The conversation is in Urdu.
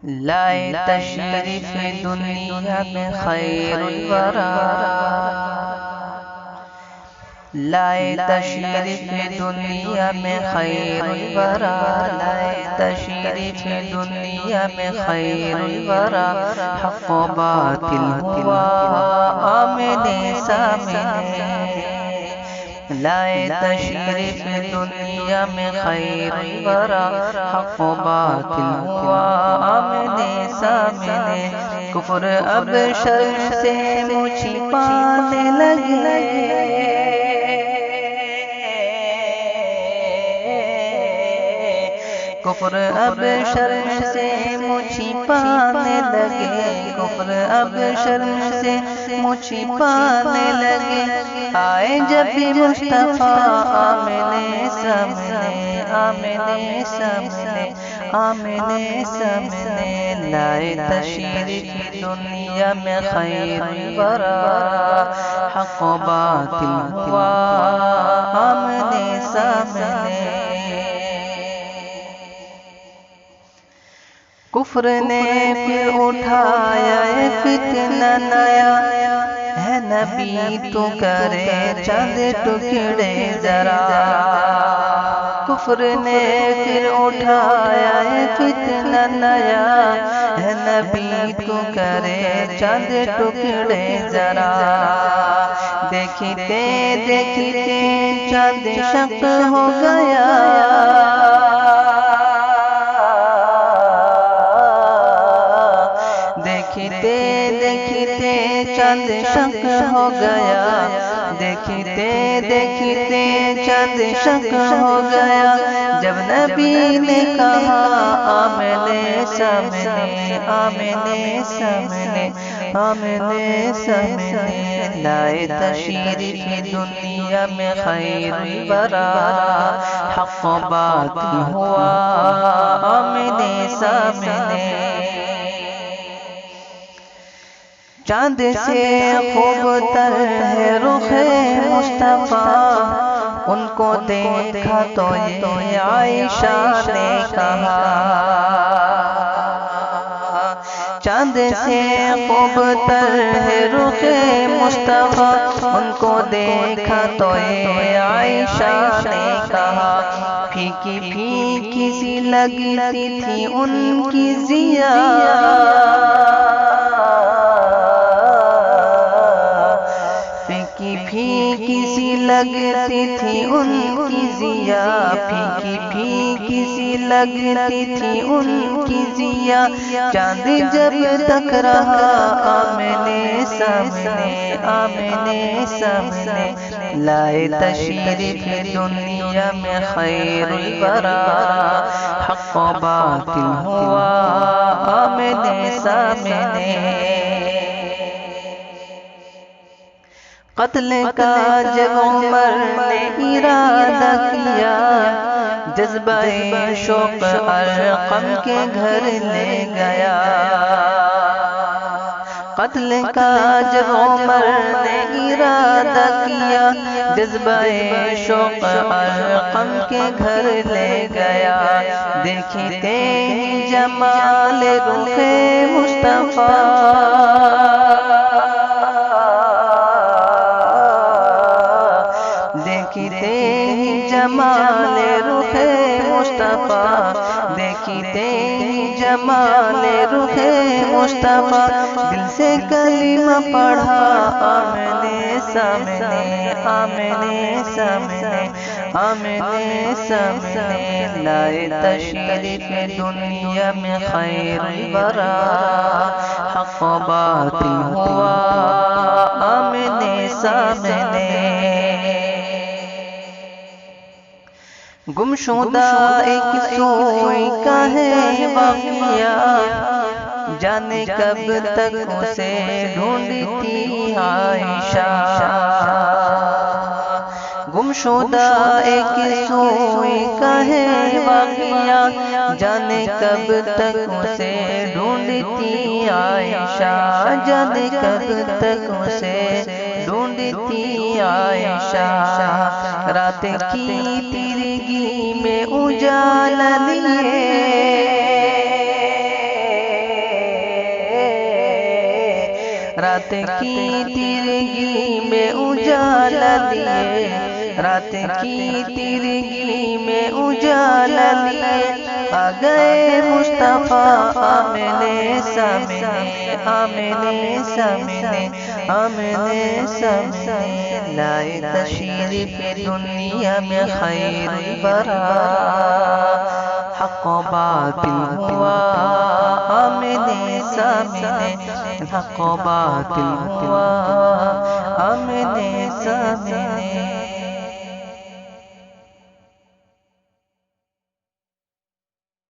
لائے تشریف دنیا میں خیر الورا، لائے تشریف دنیا میں خیر الورا، لائے تشریف دنیا میں خیر الورا، حق و باطل ہوا آمنے سامنے، لائے تشریف دنیا میں خیر الورا، حق و باطل ہوا آمنے سامنے، کفر اب شر سے منہ چھپانے لگے، کفر اب شرم سے منہ چھپانے لگے، کفر اب شرم سے منہ چھپانے لگے، آئے جب بھی مصطفیٰ آمنے سامنے، آمنے سامنے، آمنے سامنے، لائے تشریف دنیا میں خیر الورا، حق و باطل ہوا آمنے سامنے، کفر نے پھر اٹھایا فتنہ نیا، ہے نبی تو کرے چند ٹکڑے ذرا، کفر نے پھر اٹھایا فتنہ نیا، ہے نبی تو کرے چند ٹکڑے ذرا، دیکھتے دیکھتے چند شق ہو گیا، دیکھتے دیکھتے چند شق ہو گیا، دیکھتے دیکھتے چند شق ہو گیا، جب نبی نے کہا آمنے سامنے، آمنے سامنے، آمنے سامنے، لائے تشریف دنیا میں خیر الورا، حق و باطل ہوا آمنے سامنے، چاند سے خوب تر ہے رخ مصطفیٰ، ان کو دیکھا تو یہ عائشہ نے کہا، چاند سے خوب تر ہے رخ مصطفیٰ، ان کو دیکھا تو یہ عائشہ نے کہا، پھیکی پھیکی سی لگتی تھی ان کی ضیا، پھیکی سی لگتی تھی ان کی ضیا، پھیکی پھیکی سی لگتی تھی ان کی ضیا، چاند جب تک رہا آمنے سامنے، آمنے سامنے، لائے تشریف دنیا میں خیر الورا، حق و باطل ہوا آمنے سامنے، قتل کا جب عمر نے ارادہ کیا، جذبہ شوق ارقم کے گھر لے گیا، قتل کا جب عمر نے ارادہ کیا، جذبہ شوق ارقم کے گھر لے گیا، دیکھتے ہی جمال رخ مصطفیٰ، دیکھتے ہی جمال رخ مصطفیٰ، دیکھتے ہی جمال رخ مصطفیٰ، دل سے کلمہ پڑھا آمنے سامنے، آمنے سامنے، آمنے سامنے، لائے تشریف دنیا میں خیر الورا، حق و باطل ہوا آمنے سامنے، گمشدہ ایک سوئی کا ہے واقعہ، جانے کب تک اسے ڈھونڈتی عائشہ، گمشدہ ایک سوئی کا ہے واقعہ، جانے کب تک اسے ڈھونڈتی عائشہ، جانے کب تک اسے ڈھونڈتی عائشہ، رات کی تیرگی میں اجالا لیے، رات کی تیرگی میں اجالا دیے، رات کی تیرگی میں اجالا دیے، آ گئے مصطفیٰ آمنے سامنے، آمنے سامنے، آمنے سامنے، لائے تشریف دنیا میں خیر برا، حق و باطل ہوا آمنے سامنے، حق و باطل ہوا آمنے سامنے۔